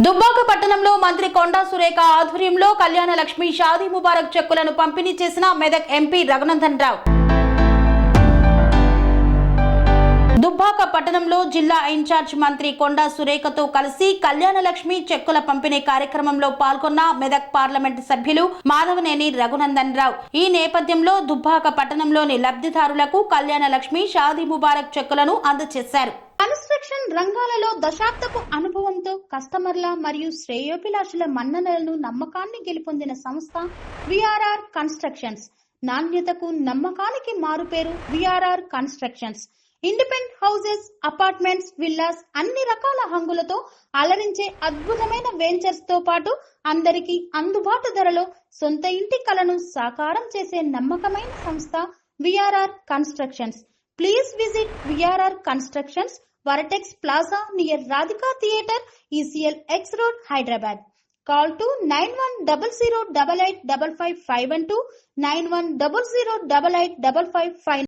దుబ్బాక పట్టణంలో మంత్రి కొండా సురేఖ ఆధ్వర్యంలో కళ్యాణ లక్ష్మి షాదీ ముబారక్ చెక్కులను పంపిణీ చేసిన మెదక్ ఎంపీ రఘునందన్ రావు. దుబ్బాక పట్టణంలో జిల్లా ఇన్ఛార్జ్ మంత్రి కొండా సురేఖతో కలిసి కళ్యాణ లక్ష్మి చెక్కుల పంపిణీ కార్యక్రమంలో పాల్గొన్న మెదక్ పార్లమెంట్ సభ్యులు మాధవనేని రఘునందన్ రావు. ఈ నేపథ్యంలో దుబ్బాక పట్టణంలోని లబ్ధిదారులకు కళ్యాణ లక్ష్మి షాదీ ముబారక్ చెక్కులను అందజేశారు. కన్స్ట్రక్షన్ రంగాలలో దశాబ్దపు అనుభవంతో కస్టమర్ల మరియు శ్రేయోభిలాషుల మన్ననలను నమ్మకాన్ని గెలుపొందిన సంస్థ విఆర్ఆర్ కన్స్ట్రక్షన్స్. నాణ్యతకు నమ్మకానికి మారుపేరు VRR constructions. Independent houses, apartments, villas అన్ని రకాల హంగులతో అలరించే అద్భుతమైన వెంచర్స్ తో పాటు అందరికీ అందుబాటు ధరలో సొంత ఇంటి కలను సాకారం చేసే నమ్మకమైన సంస్థ VRR constructions. Please visit VRR Constructions, Varatex Plaza near Radhika Theatre, ECL X Road, Hyderabad. Call to 9100885551 91008855.